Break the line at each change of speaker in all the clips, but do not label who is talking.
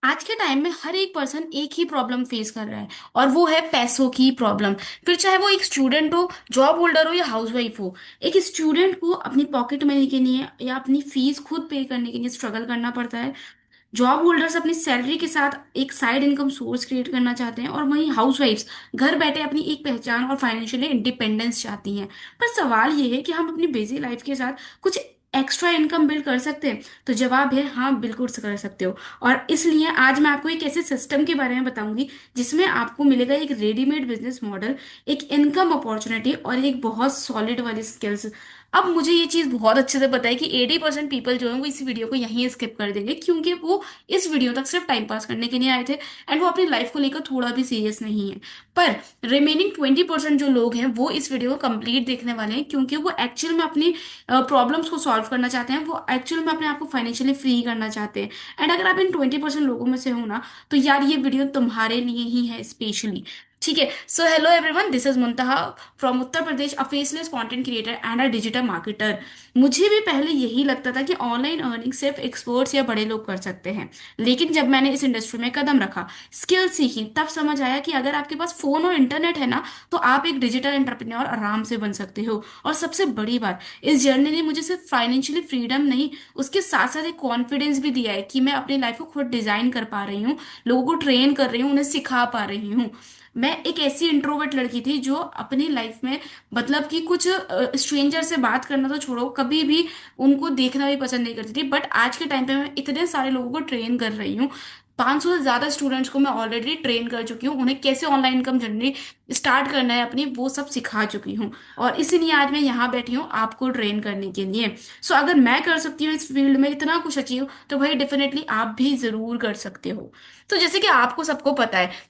आज के टाइम में हर एक पर्सन एक ही प्रॉब्लम फेस कर रहा है, और वो है पैसों की प्रॉब्लम। फिर चाहे वो एक स्टूडेंट हो, जॉब होल्डर हो या हाउसवाइफ हो, एक स्टूडेंट को अपनी पॉकेट मनी के लिए या अपनी फीस खुद पे करने के लिए स्ट्रगल करना पड़ता है। जॉब होल्डर्स अपनी सैलरी के साथ एक साइड इनकम सोर्स क्रिएट करना चाहते हैं, और वहीं हाउसवाइफ्स घर बैठे अपनी एक पहचान और फाइनेंशियली इंडिपेंडेंस चाहती हैं। पर सवाल ये है कि हम अपनी बिजी लाइफ के साथ कुछ एक्स्ट्रा इनकम बिल्ड कर सकते हैं। तो जवाब है हाँ, बिल्कुल कर सकते हो। और इसलिए आज मैं आपको एक ऐसे सिस्टम के बारे में बताऊंगी जिसमें आपको मिलेगा एक रेडीमेड बिजनेस मॉडल, एक इनकम अपॉर्चुनिटी और एक बहुत सॉलिड वाली स्किल्स। अब मुझे ये चीज बहुत अच्छे से पता है कि 80% पीपल जो है वो इस वीडियो को यहीं स्किप कर देंगे, क्योंकि वो इस वीडियो तक सिर्फ टाइम पास करने के लिए आए थे एंड वो अपनी लाइफ को लेकर थोड़ा भी सीरियस नहीं है। पर रिमेनिंग 20% जो लोग हैं वो इस वीडियो को कंप्लीट देखने वाले हैं, क्योंकि वो एक्चुअल में अपनी प्रॉब्लम्स को सॉल्व करना चाहते हैं, वो एक्चुअल में अपने आप को फाइनेंशियली फ्री करना चाहते हैं। एंड अगर आप इन 20% लोगों में से हो ना, तो यार ये वीडियो तुम्हारे लिए ही है स्पेशली। ठीक है, so hello everyone, this is Muntaha from Uttar Pradesh, a faceless content creator and a digital marketer. मुझे भी पहले यही लगता था कि ऑनलाइन अर्निंग सिर्फ एक्सपर्ट्स या बड़े लोग कर सकते हैं, लेकिन जब मैंने इस इंडस्ट्री में कदम रखा, स्किल सीखी, तब समझ आया कि अगर आपके पास फोन और इंटरनेट है ना, तो आप एक डिजिटल एंटरप्रेन्योर आराम से बन सकते हो। और सबसे बड़ी बात, इस जर्नी ने मुझे सिर्फ फाइनेंशियली फ्रीडम नहीं, उसके साथ साथ एक कॉन्फिडेंस भी दिया है कि मैं अपनी लाइफ को खुद डिजाइन कर पा रही हूँ, लोगों को ट्रेन कर रही हूँ, उन्हें सिखा पा रही हूँ। मैं एक ऐसी इंट्रोवर्ट लड़की थी जो अपनी लाइफ में, मतलब कि कुछ स्ट्रेंजर से बात करना तो छोड़ो, कभी भी उनको देखना भी पसंद नहीं करती थी। बट आज के टाइम पे मैं इतने सारे लोगों को ट्रेन कर रही हूँ। 500 से ज्यादा स्टूडेंट्स को मैं ऑलरेडी ट्रेन कर चुकी हूँ, उन्हें कैसे ऑनलाइन इनकम जर्नी स्टार्ट करना है अपनी, वो सब सिखा चुकी हूँ। और इसीलिए आज मैं यहाँ बैठी हूँ आपको ट्रेन करने के लिए। सो अगर मैं कर सकती हूँ इस फील्ड में इतना कुछ अचीव, तो भाई डेफिनेटली आप भी जरूर कर सकते हो। तो जैसे कि आपको सबको पता है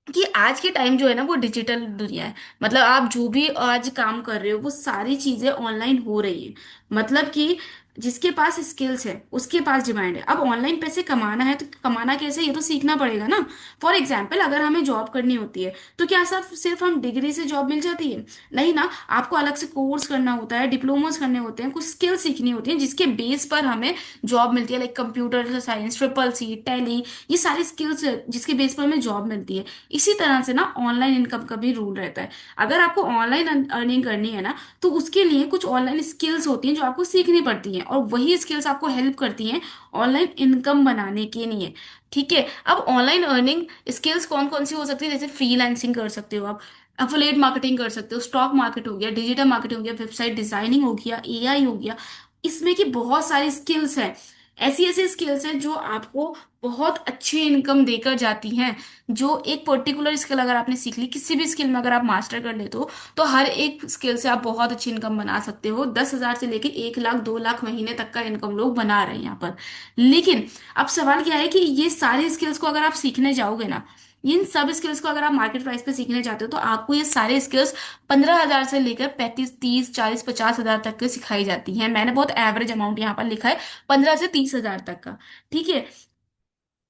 कि आज के टाइम जो है ना वो डिजिटल दुनिया है। मतलब आप जो भी आज काम कर रहे हो वो सारी चीजें ऑनलाइन हो रही है। मतलब कि जिसके पास स्किल्स है उसके पास डिमांड है। अब ऑनलाइन पैसे कमाना है तो कमाना कैसे, ये तो सीखना पड़ेगा ना। फॉर एग्जाम्पल, अगर हमें जॉब करनी होती है तो क्या सिर्फ सिर्फ हम डिग्री से जॉब मिल जाती है? नहीं ना, आपको अलग से कोर्स करना होता है, डिप्लोमास करने होते हैं, कुछ स्किल सीखनी होती है जिसके बेस पर हमें जॉब मिलती है, like computer science, triple C, Tally, ये सारी स्किल्स जिसके बेस पर हमें जॉब मिलती है। इसी तरह से ना ऑनलाइन इनकम का भी रूल रहता है। अगर आपको ऑनलाइन अर्निंग करनी है ना, तो उसके लिए कुछ ऑनलाइन स्किल्स होती हैं जो आपको सीखनी पड़ती हैं, और वही स्किल्स आपको हेल्प करती हैं ऑनलाइन इनकम बनाने के लिए। ठीक है, अब ऑनलाइन अर्निंग स्किल्स कौन कौन सी हो सकती है? जैसे फ्रीलांसिंग कर सकते हो आप, अफिलिएट मार्केटिंग कर सकते हो, स्टॉक मार्केट हो गया, डिजिटल मार्केटिंग हो गया, वेबसाइट डिजाइनिंग हो गया, एआई हो गया। इसमें की बहुत सारी स्किल्स हैं, ऐसी ऐसी स्किल्स हैं जो आपको बहुत अच्छी इनकम देकर जाती हैं। जो एक पर्टिकुलर स्किल अगर आपने सीख ली, किसी भी स्किल में अगर आप मास्टर कर लेते हो, तो हर एक स्किल से आप बहुत अच्छी इनकम बना सकते हो। 10,000 से लेके 1 लाख 2 लाख महीने तक का इनकम लोग बना रहे हैं यहाँ पर। लेकिन अब सवाल क्या है कि ये सारी स्किल्स को अगर आप सीखने जाओगे ना, इन सब स्किल्स को अगर आप मार्केट प्राइस पे सीखने जाते हो, तो आपको ये सारे स्किल्स 15,000 से लेकर 35, 30, 40, 50,000 तक की सिखाई जाती हैं। मैंने बहुत एवरेज अमाउंट यहाँ पर लिखा है, 15 से 30,000 तक का। ठीक है,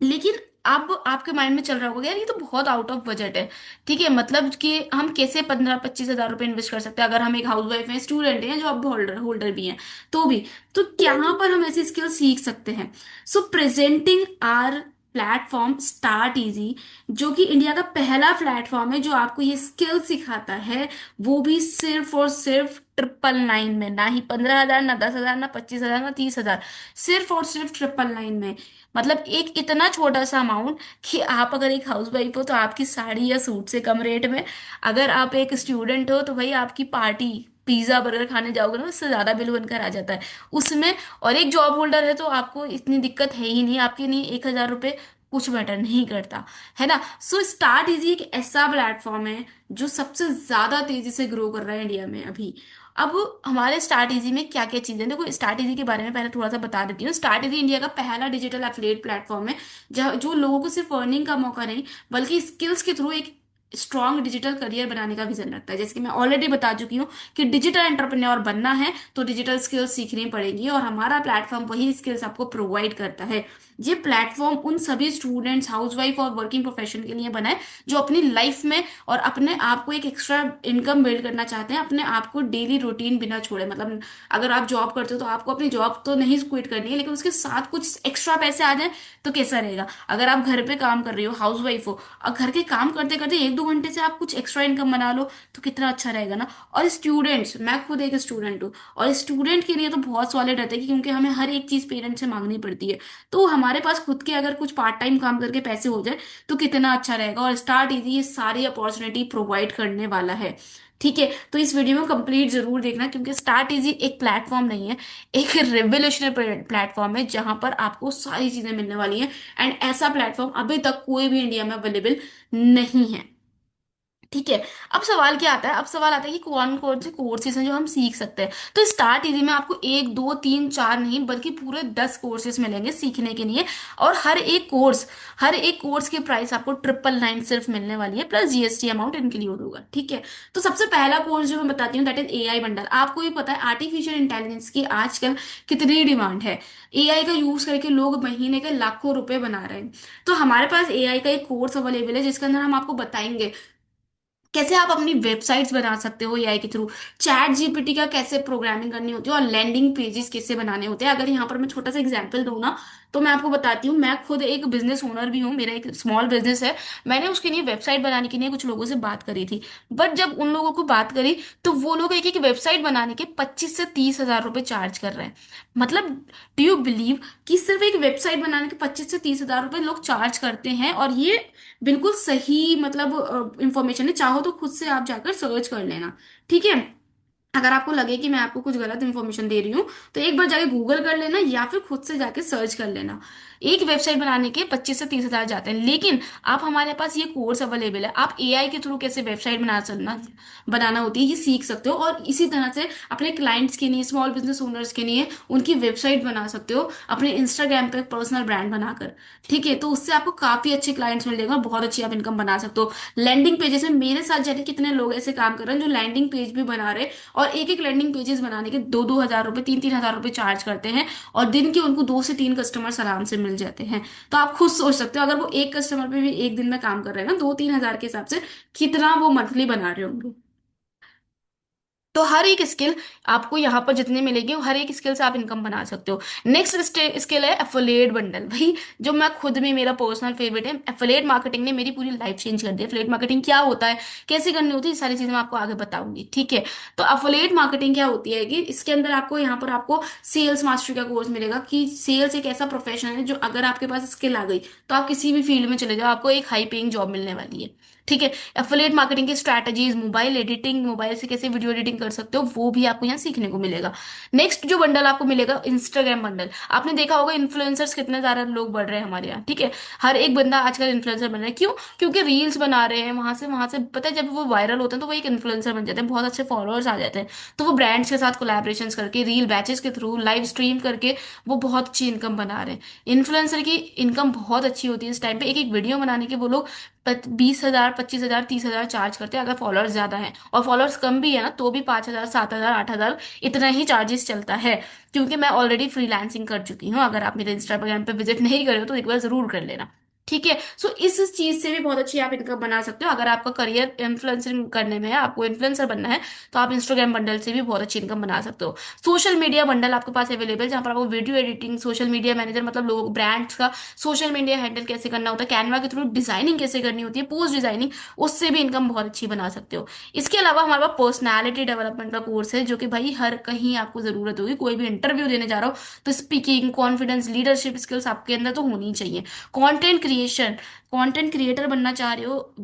लेकिन अब आपके माइंड में चल रहा होगा यार ये तो बहुत आउट ऑफ बजट है। ठीक है, मतलब कि हम कैसे 15-25 हजार रुपये इन्वेस्ट कर सकते हैं अगर हम एक हाउस वाइफ हैं, स्टूडेंट हैं, जॉब होल्डर होल्डर भी हैं, तो भी। तो यहाँ पर हम ऐसी स्किल सीख सकते हैं। So presenting our platform start easy, जो कि इंडिया का पहला प्लेटफॉर्म है जो आपको ये स्किल सिखाता है, वो भी सिर्फ और सिर्फ 999 में। ना ही 15,000, ना 10,000, ना 25,000, ना 30,000, सिर्फ और सिर्फ 999 में। मतलब एक इतना छोटा सा अमाउंट कि आप अगर एक हाउस वाइफ हो तो आपकी साड़ी या सूट से कम रेट में, अगर आप एक स्टूडेंट हो तो भाई आपकी पार्टी पिज्जा बर्गर खाने जाओगे ना, उससे ज्यादा बिल बनकर आ जाता है उसमें। और एक जॉब होल्डर है तो आपको इतनी दिक्कत है ही नहीं, आपके लिए 1,000 रुपये कुछ मैटर नहीं करता, है ना। सो स्टार्ट इजी एक ऐसा प्लेटफॉर्म है जो सबसे ज्यादा तेजी से ग्रो कर रहा है इंडिया में अभी। अब हमारे स्टार्ट इजी में क्या क्या चीजें हैं, देखो स्टार्ट इजी के बारे में पहले थोड़ा सा बता देती हूँ। स्टार्ट इजी इंडिया का पहला डिजिटल एफिलिएट प्लेटफॉर्म है, जहाँ जो लोगों को सिर्फ अर्निंग का मौका नहीं, बल्कि स्किल्स के थ्रू एक स्ट्रॉन्ग डिजिटल करियर बनाने का विजन रखता है। जैसे कि मैं ऑलरेडी बता चुकी हूँ कि डिजिटल एंटरप्रेन्योर बनना है तो डिजिटल स्किल्स सीखनी पड़ेंगी, और हमारा प्लेटफॉर्म वही स्किल्स आपको प्रोवाइड करता है। ये प्लेटफॉर्म उन सभी स्टूडेंट्स, हाउसवाइफ और वर्किंग प्रोफेशन के लिए बना है जो अपनी लाइफ में और अपने आप को एक एक्स्ट्रा इनकम बिल्ड करना चाहते हैं, अपने आप को डेली रूटीन बिना छोड़े। मतलब अगर आप जॉब करते हो तो आपको अपनी जॉब तो नहीं क्विट करनी है, लेकिन उसके साथ कुछ एक्स्ट्रा पैसे आ जाए तो कैसा रहेगा। अगर आप घर पे काम कर रही हो, हाउस वाइफ हो, और घर के काम करते करते 1-2 घंटे से आप कुछ एक्स्ट्रा इनकम बना लो तो कितना अच्छा रहेगा ना। और स्टूडेंट्स, मैं खुद एक स्टूडेंट हूँ, और स्टूडेंट के लिए तो बहुत सॉलिड रहता है क्योंकि हमें हर एक चीज पेरेंट्स से मांगनी पड़ती है। तो हमारे पास खुद के अगर कुछ पार्ट टाइम काम करके पैसे हो जाए तो कितना अच्छा रहेगा। और स्टार्ट इजी ये सारी अपॉर्चुनिटी प्रोवाइड करने वाला है। ठीक है, तो इस वीडियो में कंप्लीट जरूर देखना, क्योंकि स्टार्ट इजी एक प्लेटफॉर्म नहीं है, एक रेवोल्यूशनरी प्लेटफॉर्म है जहां पर आपको सारी चीजें मिलने वाली हैं। एंड ऐसा प्लेटफॉर्म अभी तक कोई भी इंडिया में अवेलेबल नहीं है। ठीक है, अब सवाल क्या आता है, अब सवाल आता है कि कौन कौन से कोर्सेज हैं जो हम सीख सकते हैं। तो स्टार्ट इजी में आपको 1 2 3 4 नहीं बल्कि पूरे 10 कोर्सेज मिलेंगे सीखने के लिए। और हर एक कोर्स की प्राइस आपको 999 सिर्फ मिलने वाली है, प्लस जीएसटी अमाउंट इंक्लूड होगा। ठीक है, तो सबसे पहला कोर्स जो मैं बताती हूँ दैट इज एआई बंडल। आपको भी पता है आर्टिफिशियल इंटेलिजेंस की आजकल कितनी डिमांड है। एआई का यूज करके लोग महीने के लाखों रुपए बना रहे हैं। तो हमारे पास एआई का एक कोर्स अवेलेबल है जिसके अंदर हम आपको बताएंगे कैसे आप अपनी वेबसाइट्स बना सकते हो एआई के थ्रू, चैट जीपीटी का कैसे प्रोग्रामिंग करनी होती है, और लैंडिंग पेजेस कैसे बनाने होते हैं। अगर यहाँ पर मैं छोटा सा एग्जांपल दूँ ना, तो मैं आपको बताती हूँ, मैं खुद एक बिजनेस ओनर भी हूँ, मेरा एक स्मॉल बिजनेस है। मैंने उसके लिए वेबसाइट बनाने के लिए कुछ लोगों से बात करी थी। बट जब उन लोगों को बात करी तो वो लोग एक एक वेबसाइट बनाने के 25 से 30 हजार रुपए चार्ज कर रहे हैं। मतलब डू यू बिलीव कि सिर्फ एक वेबसाइट बनाने के 25 से 30 हजार रुपए लोग चार्ज करते हैं। और ये बिल्कुल सही मतलब इंफॉर्मेशन है, चाहो तो खुद से आप जाकर सर्च कर लेना। ठीक है, अगर आपको लगे कि मैं आपको कुछ गलत इन्फॉर्मेशन दे रही हूँ तो एक बार जाके गूगल कर लेना या फिर खुद से जाके सर्च कर लेना। एक वेबसाइट बनाने के 25 से 30 हजार जाते हैं, लेकिन आप हमारे पास ये कोर्स अवेलेबल है, आप एआई के थ्रू कैसे वेबसाइट बनाना होती है ये सीख सकते हो। और इसी तरह से अपने क्लाइंट्स के लिए, स्मॉल बिजनेस ओनर्स के लिए उनकी वेबसाइट बना सकते हो अपने इंस्टाग्राम पे पर्सनल ब्रांड बनाकर। ठीक है, तो उससे आपको काफी अच्छे क्लाइंट्स मिल जाएगा और बहुत अच्छी आप इनकम बना सकते हो। लैंडिंग पेजेस में मेरे साथ जाने कितने लोग ऐसे काम कर रहे हैं जो लैंडिंग पेज भी बना रहे हैं, और एक एक लैंडिंग पेजेस बनाने के 2-2 हजार रुपए, 3-3 हजार रुपए चार्ज करते हैं, और दिन के उनको 2 से 3 कस्टमर्स आराम से मिल जाते हैं। तो आप खुद सोच सकते हो, अगर वो एक कस्टमर पे भी एक दिन में काम कर रहे हैं ना 2-3 हजार के हिसाब से, कितना वो मंथली बना रहे होंगे। तो हर एक स्किल आपको यहाँ पर जितने मिलेंगे हर एक स्किल से आप इनकम बना सकते हो। नेक्स्ट स्किल है एफिलिएट बंडल। भाई जो मैं खुद में, मेरा पर्सनल फेवरेट है, एफिलिएट मार्केटिंग ने मेरी पूरी लाइफ चेंज कर दी है। एफिलिएट मार्केटिंग क्या होता है, कैसे करनी होती है, ये सारी चीजें मैं आपको आगे बताऊंगी। ठीक है, तो एफिलिएट मार्केटिंग क्या होती है कि इसके अंदर आपको यहाँ पर आपको सेल्स मास्टरी का कोर्स मिलेगा, कि सेल्स एक ऐसा प्रोफेशन है जो अगर आपके पास स्किल आ गई तो आप किसी भी फील्ड में चले जाओ, आपको एक हाई पेइंग जॉब मिलने वाली है। ठीक है, एफिलिएट मार्केटिंग की स्ट्रैटेजीज, मोबाइल एडिटिंग, मोबाइल से कैसे वीडियो एडिटिंग कर सकते हो, वो भी आपको यहाँ सीखने को मिलेगा। नेक्स्ट जो बंडल आपको मिलेगा, इंस्टाग्राम बंडल। आपने देखा होगा इन्फ्लुएंसर्स कितने ज्यादा लोग बढ़ रहे हैं हमारे यहाँ। ठीक है, हर एक बंदा आजकल इन्फ्लुएंसर बन रहा है। क्यों? क्योंकि रील्स बना रहे हैं, वहां से पता है जब वो वायरल होते हैं तो वो एक इन्फ्लुएंसर बन जाते हैं, बहुत अच्छे फॉलोअर्स आ जाते हैं। तो वो ब्रांड्स के साथ कोलैबोरेशन करके, रील बैचेस के थ्रू लाइव स्ट्रीम करके वो बहुत अच्छी इनकम बना रहे हैं। इन्फ्लुएंसर की इनकम बहुत अच्छी होती है इस टाइम पे। एक एक वीडियो बनाने के वो लोग 20 हजार, 25 हजार, 30 हजार चार्ज करते हैं अगर फॉलोअर्स ज्यादा हैं। और फॉलोअर्स कम भी है ना तो भी 5 हजार, 7 हजार, 8 हजार इतना ही चार्जेस चलता है। क्योंकि मैं ऑलरेडी फ्रीलांसिंग कर चुकी हूँ, अगर आप मेरे इंस्टाग्राम पे विजिट नहीं करे हो तो एक बार जरूर कर लेना। ठीक है, सो इस चीज से भी बहुत अच्छी आप इनकम बना सकते हो। अगर आपका करियर इन्फ्लुएंसिंग करने में है, आपको इन्फ्लुएंसर बनना है, तो आप इंस्टाग्राम बंडल से भी बहुत अच्छी इनकम बना सकते हो। सोशल मीडिया बंडल आपके पास अवेलेबल, जहाँ पर आपको video editing, social media manager, मतलब लोगों ब्रांड्स का सोशल मीडिया हैंडल कैसे करना होता है, कैनवा के थ्रू डिजाइनिंग कैसे करनी होती है, पोस्ट डिजाइनिंग, उससे भी इनकम बहुत अच्छी बना सकते हो। इसके अलावा हमारे पास पर्सनैलिटी डेवलपमेंट का कोर्स है, जो कि भाई हर कहीं आपको जरूरत होगी। कोई भी इंटरव्यू देने जा रहा हो तो स्पीकिंग, कॉन्फिडेंस, लीडरशिप स्किल्स आपके अंदर तो होनी ही चाहिए। कंटेंट क्रिएशन, कंटेंट क्रिएटर बनना चाह रहे हो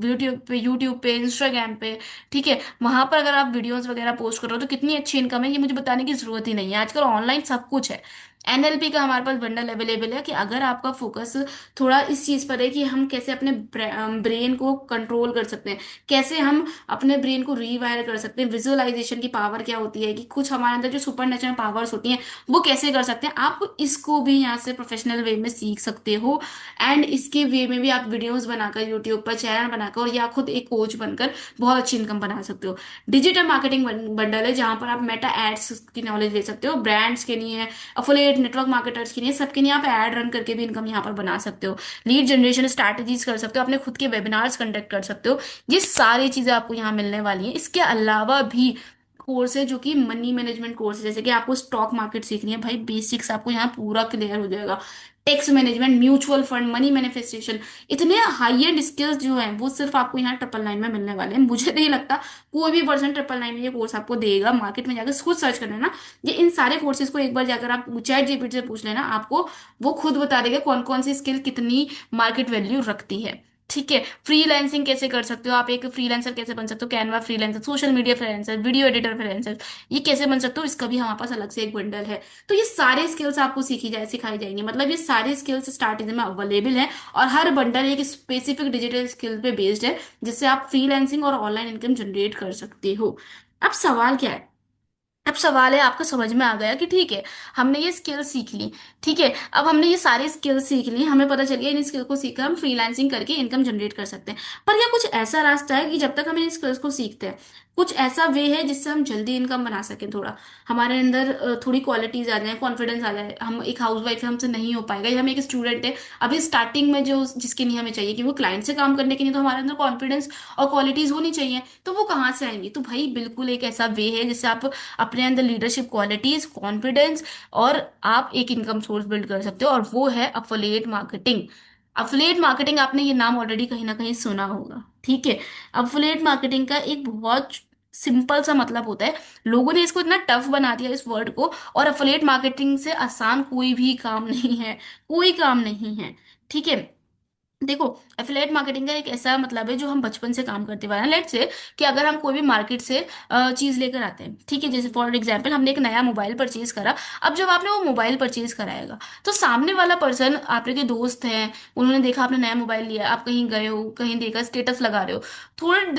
यूट्यूब पे, इंस्टाग्राम पे, ठीक है, वहां पर अगर आप वीडियोस वगैरह पोस्ट कर रहे हो तो कितनी अच्छी इनकम है ये मुझे बताने की जरूरत ही नहीं है। आजकल ऑनलाइन सब कुछ है। एनएलपी का हमारे पास बंडल अवेलेबल है कि अगर आपका फोकस थोड़ा इस चीज पर है कि हम कैसे अपने ब्रेन को कंट्रोल कर सकते हैं, कैसे हम अपने ब्रेन को रीवायर कर सकते हैं, विजुअलाइजेशन की पावर क्या होती है, कि कुछ हमारे अंदर जो सुपर नेचुरल पावर्स होती हैं वो कैसे कर सकते हैं, आप इसको भी यहाँ से प्रोफेशनल वे में सीख सकते हो। एंड इसके वे में भी आप वीडियोस बनाकर यूट्यूब पर चैनल बनाकर और या खुद एक कोच बनकर बहुत अच्छी इनकम बना सकते हो। डिजिटल मार्केटिंग बंडल है जहां पर आप मेटा एड्स की नॉलेज ले सकते हो, ब्रांड्स के लिए, अफिलिएट नेटवर्क मार्केटर्स के लिए, सबके लिए आप ऐड रन करके भी इनकम यहाँ पर बना सकते हो। लीड जनरेशन स्ट्रैटेजीज कर सकते हो, अपने खुद के वेबिनार्स कंडक्ट कर सकते हो। ये सारी चीजें आपको यहाँ मिलने वाली हैं। इसके अलावा भी कोर्स है जो कि मनी मैनेजमेंट कोर्स है, जैसे कि आपको स्टॉक मार्केट सीखनी है भाई, बेसिक्स आपको यहाँ पूरा क्लियर हो जाएगा। Tax management, mutual fund, money manifestation, इतने हाई एंड स्किल्स जो हैं वो सिर्फ आपको यहाँ 999 में मिलने वाले हैं। मुझे नहीं लगता कोई भी पर्सन 999 में ये कोर्स आपको देगा। मार्केट में जाकर खुद सर्च कर लेना, ये इन सारे कोर्सेज को एक बार जाकर आप चैट जीपीटी से पूछ लेना, आपको वो खुद बता देगा कौन कौन सी स्किल कितनी मार्केट वैल्यू रखती है। ठीक है, फ्रीलांसिंग कैसे कर सकते हो आप, एक फ्रीलांसर कैसे बन सकते हो, Canva freelancer, social media freelancer, video editor freelancer, ये कैसे बन सकते हो, इसका भी हमारे पास अलग से एक बंडल है। तो ये सारे स्किल्स आपको सीखी जाए सिखाई जाएंगी, मतलब ये सारे स्किल्स स्टार्टिंग में अवेलेबल हैं। और हर बंडल एक स्पेसिफिक डिजिटल स्किल पे बेस्ड है, जिससे आप फ्रीलांसिंग और ऑनलाइन इनकम जनरेट कर सकते हो। अब सवाल क्या है, अब सवाल है आपको समझ में आ गया कि ठीक है, हमने ये स्किल सीख ली। ठीक है, अब हमने ये सारी स्किल सीख ली, हमें पता चल गया इन स्किल को सीखकर हम फ्रीलांसिंग करके इनकम जनरेट कर सकते हैं। पर क्या कुछ ऐसा रास्ता है कि जब तक हम इन स्किल्स को सीखते हैं, कुछ ऐसा वे है जिससे हम जल्दी इनकम बना सकें, थोड़ा हमारे अंदर थोड़ी क्वालिटीज आ जाए, कॉन्फिडेंस आ जाए, हम एक हाउस वाइफ है हमसे नहीं हो पाएगा, या हम एक स्टूडेंट है अभी स्टार्टिंग में, जो जिसके लिए हमें चाहिए कि वो क्लाइंट से काम करने के लिए तो हमारे अंदर कॉन्फिडेंस और क्वालिटीज होनी चाहिए, तो वो कहाँ से आएंगी? तो भाई बिल्कुल एक ऐसा वे है जिससे आप अपने अंदर लीडरशिप क्वालिटीज, कॉन्फिडेंस और आप एक इनकम सोर्स बिल्ड कर सकते हो, और वो है अफिलिएट मार्केटिंग। अफिलिएट मार्केटिंग आपने ये नाम ऑलरेडी कहीं ना कहीं सुना होगा। ठीक है, अफिलिएट मार्केटिंग का एक बहुत सिंपल सा मतलब होता है, लोगों ने इसको इतना टफ बना दिया इस वर्ड को, और अफिलिएट मार्केटिंग से आसान कोई भी काम नहीं है, कोई काम नहीं है। ठीक है, देखो, एफिलिएट मार्केटिंग का एक ऐसा मतलब है जो हम बचपन से काम करते हुए हैं। लेट्स से कि अगर हम कोई भी मार्केट से चीज लेकर आते हैं, ठीक है, जैसे फॉर एग्जांपल हमने एक नया मोबाइल परचेज करा। अब जब आपने वो मोबाइल परचेज कराएगा, तो सामने वाला पर्सन, आपके के दोस्त हैं, उन्होंने देखा आपने नया मोबाइल लिया, आप कहीं गए हो, कहीं देखा स्टेटस लगा रहे हो,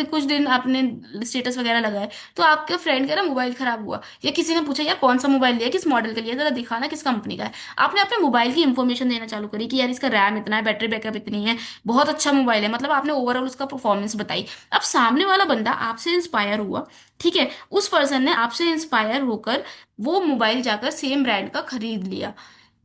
कुछ दिन आपने स्टेटस वगैरह लगाए, तो आपके फ्रेंड कह रहा मोबाइल खराब हुआ, या किसी ने पूछा यार कौन सा मोबाइल लिया, किस मॉडल का लिया, जरा दिखाना किस कंपनी का है। आपने अपने मोबाइल की इंफॉर्मेशन देना चालू करी कि यार इसका रैम इतना है, बैटरी बैकअप इतनी है, बहुत अच्छा मोबाइल है, मतलब आपने ओवरऑल उसका परफॉर्मेंस बताई। अब सामने वाला बंदा आपसे इंस्पायर हुआ, ठीक है, उस पर्सन ने आपसे इंस्पायर होकर वो मोबाइल जाकर सेम ब्रांड का खरीद लिया।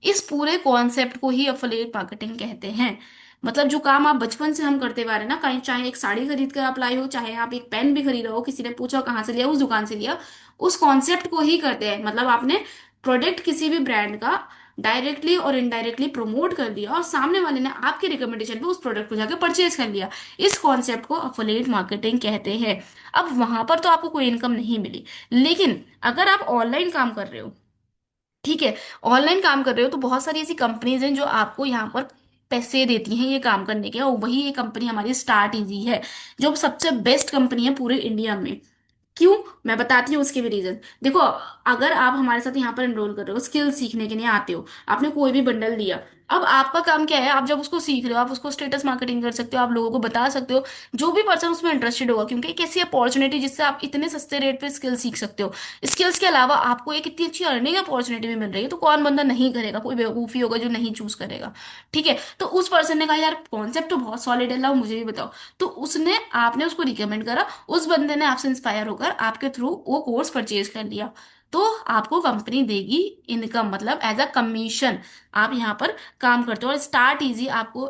इस पूरे कॉन्सेप्ट को ही अफिलिएट मार्केटिंग कहते हैं। मतलब जो काम आप बचपन से हम करते आ रहे हैं ना, कहीं चाहे एक साड़ी खरीद कर आप लाई हो, चाहे आप एक पेन भी खरीद रहे हो, किसी ने पूछा कहाँ से लिया, उस दुकान से लिया, उस कॉन्सेप्ट को ही करते हैं। मतलब आपने प्रोडक्ट किसी भी ब्रांड का डायरेक्टली और इनडायरेक्टली प्रमोट कर दिया, और सामने वाले ने आपके रिकमेंडेशन पे उस प्रोडक्ट को जाकर परचेज कर लिया। इस कॉन्सेप्ट को अफिलिएट मार्केटिंग कहते हैं। अब वहां पर तो आपको कोई इनकम नहीं मिली, लेकिन अगर आप ऑनलाइन काम कर रहे हो, ठीक है, ऑनलाइन काम कर रहे हो, तो बहुत सारी ऐसी कंपनीज हैं जो आपको यहाँ पर पैसे देती हैं ये काम करने के, और वही ये कंपनी हमारी स्टार्ट इजी है, जो सबसे बेस्ट कंपनी है पूरे इंडिया में। क्यों? मैं बताती हूँ उसके भी रीजन। देखो, अगर आप हमारे साथ यहाँ पर एनरोल कर रहे हो, स्किल सीखने के लिए आते हो, आपने कोई भी बंडल लिया, अब आपका काम क्या है, आप जब उसको सीख रहे हो, आप उसको स्टेटस मार्केटिंग कर सकते हो, आप लोगों को बता सकते हो, जो भी पर्सन उसमें इंटरेस्टेड होगा, क्योंकि एक ऐसी अपॉर्चुनिटी जिससे आप इतने सस्ते रेट पे स्किल सीख सकते हो। स्किल्स के अलावा आपको एक इतनी अच्छी अर्निंग अपॉर्चुनिटी भी मिल रही है, तो कौन बंदा नहीं करेगा? कोई बेवकूफी होगा जो नहीं चूज करेगा। ठीक है, तो उस पर्सन ने कहा यार कॉन्सेप्ट तो बहुत सॉलिड है, लाओ मुझे भी बताओ। तो उसने, आपने उसको रिकमेंड करा, उस बंदे ने आपसे इंस्पायर होकर आपके थ्रू वो कोर्स परचेज कर लिया, तो आपको कंपनी देगी इनकम, मतलब एज अ कमीशन आप यहाँ पर काम करते हो। और स्टार्ट इजी आपको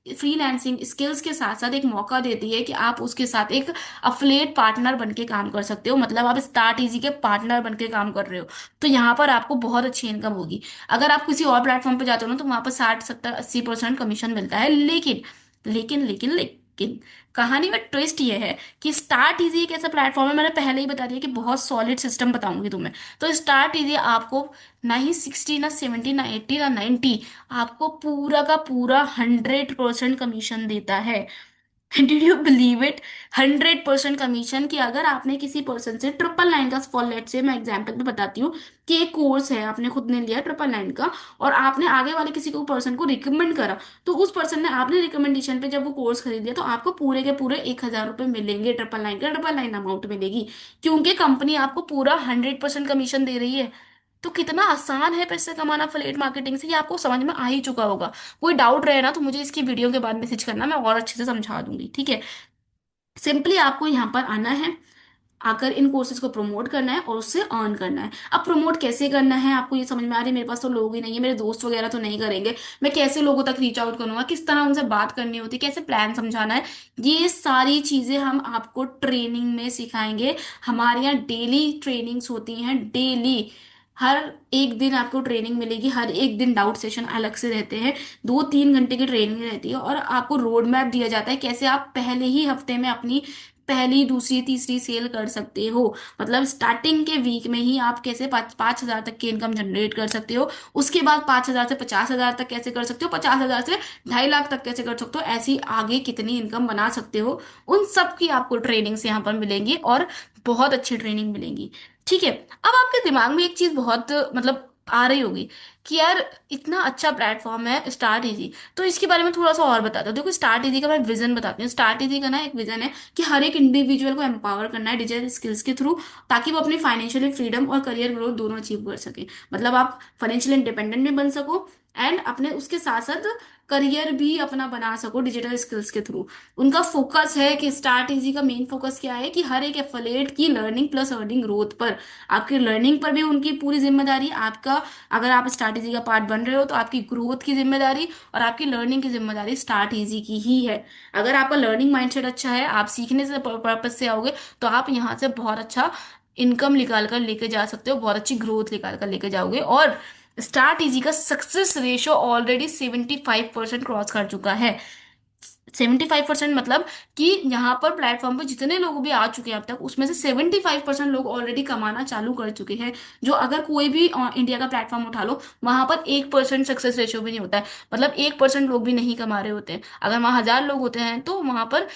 फ्रीलांसिंग स्किल्स के साथ साथ एक मौका देती है कि आप उसके साथ एक अफिलिएट पार्टनर बन के काम कर सकते हो, मतलब आप स्टार्ट इजी के पार्टनर बन के काम कर रहे हो, तो यहाँ पर आपको बहुत अच्छी इनकम होगी। अगर आप किसी और प्लेटफॉर्म पे जाते हो ना, तो वहां पर 60 70 80% कमीशन मिलता है, लेकिन कहानी में ट्विस्ट ये है कि स्टार्ट इजी एक ऐसा प्लेटफॉर्म है, मैंने पहले ही बता दिया कि बहुत सॉलिड सिस्टम बताऊंगी तुम्हें। तो स्टार्ट इजी आपको ना ही 60 ना 70 ना 80 ना 90, आपको पूरा का पूरा 100% कमीशन देता है। Did you believe it? 100% commission. कि अगर आपने किसी पर्सन से 999 का, फॉर लेट से मैं एग्जांपल पे बताती हूँ कि एक कोर्स है, आपने खुद ने लिया 999 का, और आपने आगे वाले किसी को पर्सन को रिकमेंड करा, तो उस पर्सन ने, आपने रिकमेंडेशन पे जब वो कोर्स खरीद लिया, तो आपको पूरे के पूरे 1,000 रुपये मिलेंगे, 999 का 999 अमाउंट मिलेगी, क्योंकि कंपनी आपको पूरा 100% कमीशन दे रही है। तो कितना आसान है पैसे कमाना अफिलिएट मार्केटिंग से, ये आपको समझ में आ ही चुका होगा। कोई डाउट रहे ना तो मुझे इसकी वीडियो के बाद मैसेज करना, मैं और अच्छे से समझा दूंगी, ठीक है? सिंपली आपको यहाँ पर आना है, आकर इन कोर्सेज को प्रमोट करना है और उससे अर्न करना है। अब प्रमोट कैसे करना है, आपको ये समझ में आ रही है? मेरे पास तो लोग ही नहीं है, मेरे दोस्त वगैरह तो नहीं करेंगे, मैं कैसे लोगों तक रीच आउट करूंगा, किस तरह उनसे बात करनी होती है, कैसे प्लान समझाना है, ये सारी चीजें हम आपको ट्रेनिंग में सिखाएंगे। हमारे यहाँ डेली ट्रेनिंग्स होती हैं, डेली। हर एक दिन आपको ट्रेनिंग मिलेगी, हर एक दिन डाउट सेशन अलग से रहते हैं, 2-3 घंटे की ट्रेनिंग रहती है, और आपको रोड मैप दिया जाता है कैसे आप पहले ही हफ्ते में अपनी पहली, दूसरी, तीसरी सेल कर सकते हो। मतलब स्टार्टिंग के वीक में ही आप कैसे 5,000 तक की इनकम जनरेट कर सकते हो, उसके बाद 5,000 से 50,000 तक कैसे कर सकते हो, 50,000 से 2.5 लाख तक कैसे कर सकते हो, ऐसी आगे कितनी इनकम बना सकते हो, उन सब की आपको ट्रेनिंग्स यहाँ पर मिलेंगी, और बहुत अच्छी ट्रेनिंग मिलेंगी, ठीक है? अब आपके दिमाग में एक चीज बहुत मतलब आ रही होगी कि यार इतना अच्छा प्लेटफॉर्म है स्टार्ट इजी, तो इसके बारे में थोड़ा सा और बता दो। देखो, स्टार्ट इजी का मैं विजन बताती हूँ। स्टार्ट इजी का ना एक विजन है कि हर एक इंडिविजुअल को एम्पावर करना है डिजिटल स्किल्स के थ्रू, ताकि वो अपनी फाइनेंशियली फ्रीडम और करियर ग्रोथ दोनों अचीव कर सके। मतलब आप फाइनेंशियल इंडिपेंडेंट भी बन सको, एंड अपने उसके साथ साथ करियर भी अपना बना सको डिजिटल स्किल्स के थ्रू। उनका फोकस है कि स्टार्ट इजी का मेन फोकस क्या है कि हर एक एफिलिएट की लर्निंग प्लस अर्निंग ग्रोथ पर, आपकी लर्निंग पर भी उनकी पूरी जिम्मेदारी, आपका, अगर आप स्टार्ट इजी का पार्ट बन रहे हो तो आपकी ग्रोथ की जिम्मेदारी और आपकी लर्निंग की जिम्मेदारी स्टार्ट इजी की ही है। अगर आपका लर्निंग माइंडसेट अच्छा है, आप सीखने से पर्पज से आओगे, तो आप यहाँ से बहुत अच्छा इनकम निकाल कर लेके जा सकते हो, बहुत अच्छी ग्रोथ निकाल कर लेके जाओगे। और स्टार्ट इजी का सक्सेस रेशियो ऑलरेडी 75% क्रॉस कर चुका है। 75% मतलब कि यहाँ पर प्लेटफॉर्म पर जितने लोग भी आ चुके हैं अब तक, उसमें से 75% लोग ऑलरेडी कमाना चालू कर चुके हैं। जो अगर कोई भी इंडिया का प्लेटफॉर्म उठा लो, वहां पर 1% सक्सेस रेशियो भी नहीं होता है, मतलब 1% लोग भी नहीं कमा रहे होते हैं। अगर वहां 1,000 लोग होते हैं तो वहां पर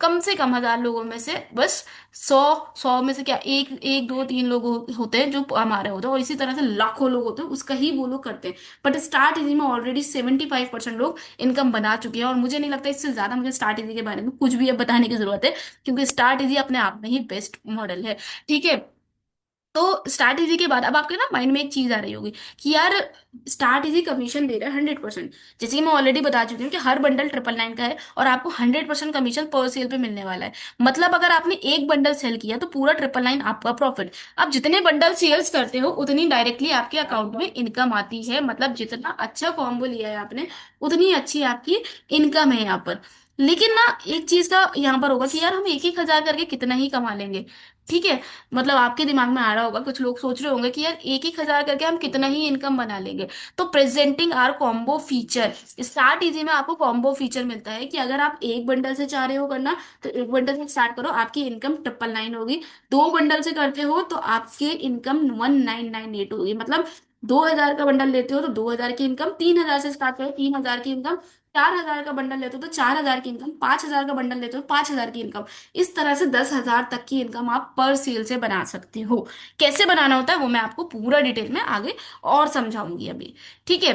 कम से कम 1,000 लोगों में से बस 100 में से क्या एक एक दो तीन लोग होते हैं जो कमा रहे होते हैं, और इसी तरह से लाखों लोग होते हैं, उसका ही वो लोग करते हैं। बट स्टार्ट इजी में ऑलरेडी 75% लोग इनकम बना चुकी है, और मुझे नहीं लगता इससे ज्यादा मुझे स्टार्ट इजी के बारे में कुछ भी अब बताने की जरूरत है, क्योंकि स्टार्ट इजी अपने आप में ही बेस्ट मॉडल है, ठीक है? तो स्टार्ट इजी के बाद अब आपके ना माइंड में एक चीज आ रही होगी कि यार स्टार्ट इजी कमीशन दे रहा है 100%। जैसे कि मैं ऑलरेडी बता चुकी हूँ कि हर बंडल 999 का है, और आपको 100% कमीशन पर सेल पे मिलने वाला है। मतलब अगर आपने एक बंडल सेल किया तो पूरा 999 आपका प्रॉफिट। अब जितने बंडल सेल्स करते हो उतनी डायरेक्टली आपके अकाउंट में इनकम आती है, मतलब जितना अच्छा कॉम्बो लिया है आपने, उतनी अच्छी आपकी इनकम है यहाँ पर। लेकिन ना एक चीज का यहाँ पर होगा कि यार हम 1-1 हजार करके कितना ही कमा लेंगे, ठीक है? मतलब आपके दिमाग में आ रहा होगा, कुछ लोग सोच रहे होंगे कि यार 1-1 हजार करके हम कितना ही इनकम बना लेंगे। तो presenting our combo feature, start easy में आपको कॉम्बो फीचर मिलता है कि अगर आप एक बंडल से चाह रहे हो करना, तो एक बंडल से स्टार्ट करो, आपकी इनकम 999 होगी। 2 बंडल से करते हो तो आपके इनकम 1998 होगी। मतलब 2,000 का बंडल लेते हो तो 2,000 की इनकम, 3,000 से स्टार्ट करो 3,000 की इनकम, 4,000 का बंडल लेते हो तो 4,000 की इनकम, 5,000 का बंडल लेते हो 5,000 की इनकम। इस तरह से 10,000 तक की इनकम आप पर सेल से बना सकते हो। कैसे बनाना होता है वो मैं आपको पूरा डिटेल में आगे और समझाऊंगी अभी, ठीक है?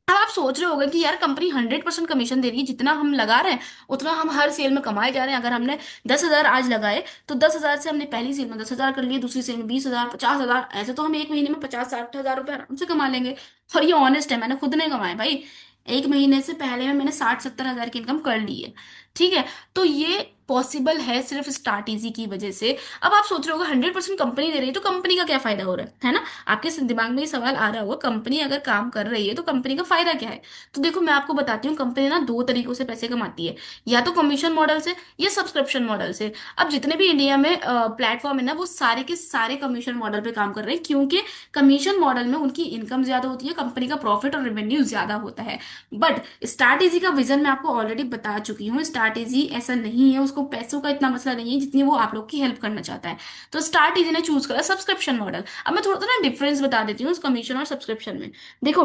अब आप सोच रहे होंगे कि यार कंपनी 100% कमीशन दे रही है, जितना हम लगा रहे हैं उतना हम हर सेल में कमाए जा रहे हैं। अगर हमने 10,000 आज लगाए, तो 10,000 से हमने पहली सेल में 10,000 कर लिए, दूसरी सेल में 20,000, 50,000, ऐसे तो हम एक महीने में 50-60 हजार रुपये आराम से कमा लेंगे। और ये ऑनेस्ट है, मैंने खुद नहीं कमाए भाई। एक महीने से पहले में मैंने 60-70 हजार की इनकम कर ली है, ठीक है? तो ये पॉसिबल है सिर्फ स्टार्ट इजी की वजह से। अब आप सोच रहे होगे 100% कंपनी दे रही है तो कंपनी का क्या फायदा हो रहा है ना? आपके दिमाग में ये सवाल आ रहा होगा, कंपनी अगर काम कर रही है तो कंपनी का फायदा क्या है? तो देखो मैं आपको बताती हूँ, कंपनी ना दो तरीकों से पैसे कमाती है, या तो कमीशन मॉडल से या सब्सक्रिप्शन मॉडल से। अब जितने भी इंडिया में प्लेटफॉर्म है ना, वो सारे के सारे कमीशन मॉडल पे काम कर रहे हैं, क्योंकि कमीशन मॉडल में उनकी इनकम ज्यादा होती है, कंपनी का प्रॉफिट और रेवेन्यू ज्यादा होता है। बट स्ट्रैटेजी का विजन मैं आपको ऑलरेडी बता चुकी हूँ। स्ट्रैटेजी ऐसा नहीं है, उसको पैसों का इतना मसला नहीं है जितनी वो आप लोग की हेल्प करना चाहता है। तो स्ट्रैटेजी ने चूज करा सब्सक्रिप्शन मॉडल। अब मैं थोड़ा सा ना डिफरेंस बता देती हूँ उस कमीशन और सब्सक्रिप्शन में। देखो,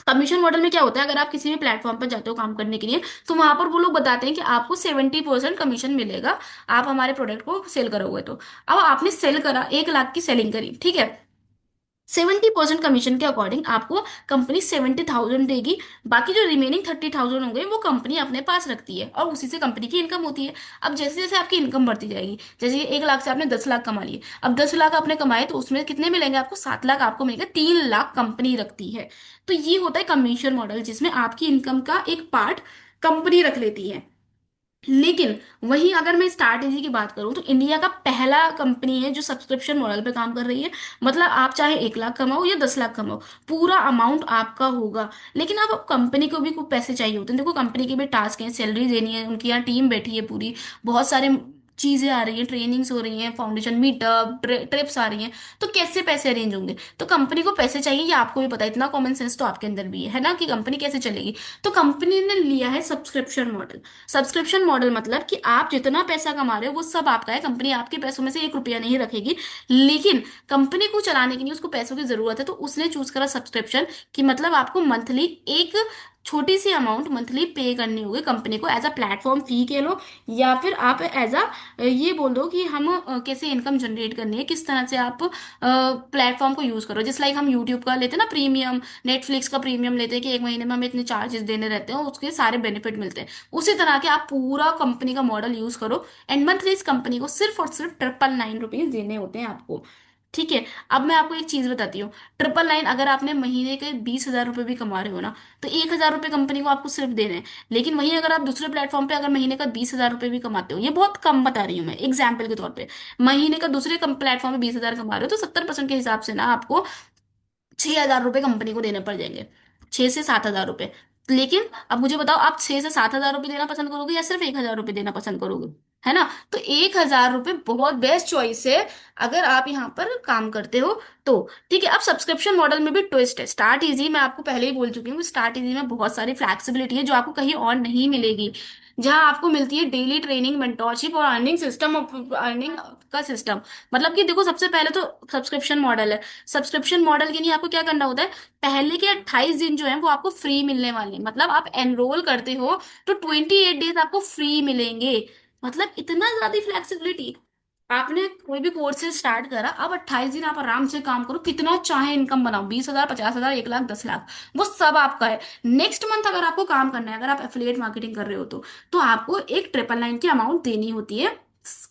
कमीशन मॉडल में क्या होता है, अगर आप किसी भी प्लेटफॉर्म पर जाते हो काम करने के लिए, तो वहां पर वो लोग बताते हैं कि आपको 70% कमीशन मिलेगा, आप हमारे प्रोडक्ट को सेल करोगे तो। अब आपने सेल करा, 1 लाख की सेलिंग करी, ठीक है, 70% कमीशन के अकॉर्डिंग आपको कंपनी 70,000 देगी। बाकी जो रिमेनिंग 30,000 होंगे वो कंपनी अपने पास रखती है और उसी से कंपनी की इनकम होती है। अब जैसे जैसे आपकी इनकम बढ़ती जाएगी, जैसे 1 लाख से आपने 10 लाख कमा लिए, अब 10 लाख आपने कमाए तो उसमें कितने मिलेंगे आपको, 7 लाख आपको मिलेगा, 3 लाख कंपनी रखती है। तो ये होता है कमीशन मॉडल, जिसमें आपकी इनकम का एक पार्ट कंपनी रख लेती है। लेकिन वहीं अगर मैं स्टार्ट एजी की बात करूं, तो इंडिया का पहला कंपनी है जो सब्सक्रिप्शन मॉडल पे काम कर रही है। मतलब आप चाहे 1 लाख कमाओ या 10 लाख कमाओ, पूरा अमाउंट आपका होगा। लेकिन अब कंपनी को भी कुछ पैसे चाहिए होते हैं, देखो कंपनी के भी टास्क हैं, सैलरी देनी है, उनकी यहाँ टीम बैठी है पूरी, बहुत सारे चीजें आ रही हैं, ट्रेनिंग्स हो रही हैं, फाउंडेशन मीटअप, ट्रिप्स आ रही हैं। तो कैसे पैसे अरेंज होंगे, तो कंपनी को पैसे चाहिए, ये आपको भी पता है, इतना कॉमन सेंस तो आपके अंदर भी है ना, कि कंपनी कैसे चलेगी। तो कंपनी ने लिया है सब्सक्रिप्शन मॉडल। सब्सक्रिप्शन मॉडल मतलब कि आप जितना पैसा कमा रहे हो वो सब आपका है, कंपनी आपके पैसों में से 1 रुपया नहीं रखेगी। लेकिन कंपनी को चलाने के लिए उसको पैसों की जरूरत है, तो उसने चूज करा सब्सक्रिप्शन, कि मतलब आपको मंथली एक छोटी सी अमाउंट मंथली पे करनी होगी कंपनी को, एज अ प्लेटफॉर्म फी के लो, या फिर आप एज अ ये बोल दो कि हम कैसे इनकम जनरेट करनी है, किस तरह से आप प्लेटफॉर्म को यूज करो। जिस लाइक हम यूट्यूब का लेते हैं ना प्रीमियम, नेटफ्लिक्स का प्रीमियम लेते हैं कि 1 महीने में हमें इतने चार्जेस देने रहते हैं और उसके सारे बेनिफिट मिलते हैं, उसी तरह के आप पूरा कंपनी का मॉडल यूज करो। एंड मंथली इस कंपनी को सिर्फ और सिर्फ 999 रुपीज देने होते हैं आपको। ठीक है। अब मैं आपको एक चीज बताती हूँ, 999, अगर आपने महीने के 20,000 रुपये भी कमा रहे हो ना, तो 1,000 रुपये कंपनी को आपको सिर्फ देने हैं। लेकिन वहीं अगर आप दूसरे प्लेटफॉर्म पे अगर महीने का 20,000 रुपये भी कमाते हो, ये बहुत कम बता रही हूँ मैं एग्जाम्पल के तौर पे, महीने का दूसरे प्लेटफॉर्म पे 20,000 कमा रहे हो, तो 70% के हिसाब से ना आपको 6,000 रुपये कंपनी को देने पड़ जाएंगे, 6 से 7 हजार रुपये। लेकिन अब मुझे बताओ, आप 6 से 7 हजार रुपये देना पसंद करोगे या सिर्फ 1,000 रुपये देना पसंद करोगे, है ना। तो 1,000 रुपये बहुत बेस्ट चॉइस है अगर आप यहाँ पर काम करते हो तो। ठीक है। अब सब्सक्रिप्शन मॉडल में भी ट्विस्ट है, स्टार्ट इजी मैं आपको पहले ही बोल चुकी हूँ, स्टार्ट इजी में बहुत सारी फ्लैक्सिबिलिटी है जो आपको कहीं और नहीं मिलेगी। जहाँ आपको मिलती है डेली ट्रेनिंग, मेंटोरशिप और अर्निंग सिस्टम, अर्निंग का सिस्टम। मतलब कि देखो, सबसे पहले तो सब्सक्रिप्शन मॉडल है, सब्सक्रिप्शन मॉडल के लिए आपको क्या करना होता है, पहले के 28 दिन जो है वो आपको फ्री मिलने वाले हैं। मतलब आप एनरोल करते हो तो 28 डेज आपको फ्री मिलेंगे। मतलब इतना ज्यादा फ्लेक्सिबिलिटी। आपने कोई भी कोर्स से स्टार्ट करा, अब 28 दिन आप आराम से काम करो, कितना चाहे इनकम बनाओ, 20,000, 50,000, 1 लाख, 10 लाख, वो सब आपका है। नेक्स्ट मंथ अगर आपको काम करना है, अगर आप एफिलिएट मार्केटिंग कर रहे हो तो आपको एक 999 की अमाउंट देनी होती है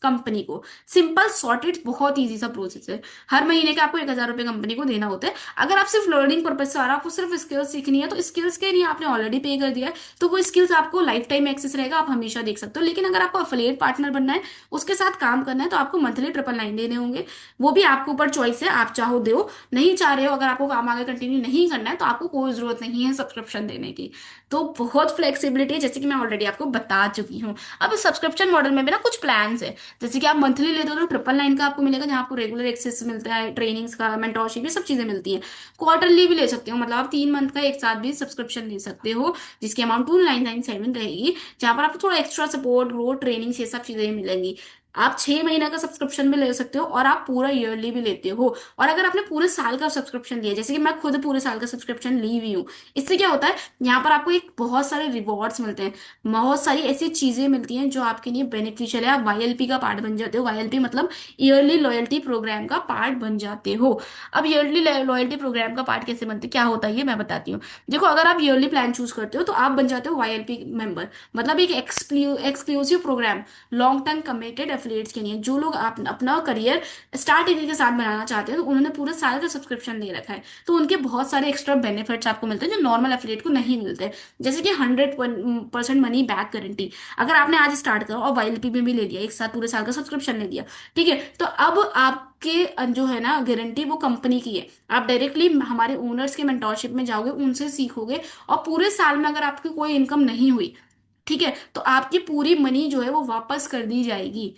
कंपनी को। सिंपल सॉर्टेड, बहुत इजी सा प्रोसेस है। हर महीने के आपको 1,000 रुपये कंपनी को देना होता है। अगर आप सिर्फ लर्निंग पर्पज से आ रहा है, आपको सिर्फ स्किल्स सीखनी है, तो स्किल्स के लिए आपने ऑलरेडी पे कर दिया है, तो वो स्किल्स आपको लाइफ टाइम एक्सेस रहेगा, आप हमेशा देख सकते हो। लेकिन अगर आपको अफिलिएट पार्टनर बनना है, उसके साथ काम करना है, तो आपको मंथली 999 देने होंगे। वो भी आपके ऊपर चॉइस है, आप चाहो दो, नहीं चाह रहे हो, अगर आपको काम आगे कंटिन्यू नहीं करना है, तो आपको कोई जरूरत नहीं है सब्सक्रिप्शन देने की। तो बहुत फ्लेक्सिबिलिटी है, जैसे कि मैं ऑलरेडी आपको बता चुकी हूँ। अब सब्सक्रिप्शन मॉडल में भी ना कुछ प्लान्स है, जैसे कि आप मंथली लेते हो तो 999 का आपको मिलेगा, जहाँ आपको रेगुलर एक्सेस मिलता है, ट्रेनिंग्स का, मेंटोरशिप, ये सब चीजें मिलती हैं। क्वार्टरली भी ले सकते हो, मतलब आप 3 मंथ का एक साथ भी सब्सक्रिप्शन ले सकते हो, जिसकी अमाउंट 2,997 रहेगी, जहाँ पर आपको थोड़ा एक्स्ट्रा सपोर्ट, ग्रोथ, ट्रेनिंग, ये सब चीजें मिलेंगी। आप 6 महीने का सब्सक्रिप्शन भी ले सकते हो और आप पूरा ईयरली भी लेते हो। और अगर आपने पूरे साल का सब्सक्रिप्शन लिया, जैसे कि मैं खुद पूरे साल का सब्सक्रिप्शन ली हुई हूँ, इससे क्या होता है, यहाँ पर आपको एक बहुत सारे रिवॉर्ड्स मिलते हैं, बहुत सारी ऐसी चीजें मिलती हैं जो आपके लिए बेनिफिशियल है। आप वाईएलपी का पार्ट बन जाते हो, वाईएलपी मतलब ईयरली लॉयल्टी प्रोग्राम का पार्ट बन जाते हो। अब ईयरली लॉयल्टी प्रोग्राम का पार्ट कैसे बनते, क्या होता है, ये मैं बताती हूँ। देखो, अगर आप ईयरली प्लान चूज करते हो तो आप बन जाते हो वाईएलपी मेंबर। मतलब एक exclusive program long term committed affiliates के लिए, जो लोग अपना करियर स्टार्ट इसी के साथ बनाना चाहते हैं, तो उन्होंने पूरे साल का सब्सक्रिप्शन ले रखा है, तो उनके बहुत सारे एक्स्ट्रा बेनिफिट्स आपको मिलते हैं जो नॉर्मल एफिलिएट को नहीं मिलते। जैसे कि 100% मनी बैक गारंटी, अगर आपने आज स्टार्ट करा और वाईएलपी में भी ले लिया, एक साथ पूरे साल का सब्सक्रिप्शन ले लिया, ठीक है, तो अब आपके जो है ना गारंटी, वो कंपनी की है। आप डायरेक्टली हमारे ओनर्स के मेंटोरशिप में जाओगे, उनसे सीखोगे, और पूरे साल में अगर आपकी कोई इनकम नहीं हुई, ठीक है, तो आपकी पूरी मनी जो है वो वापस कर दी जाएगी।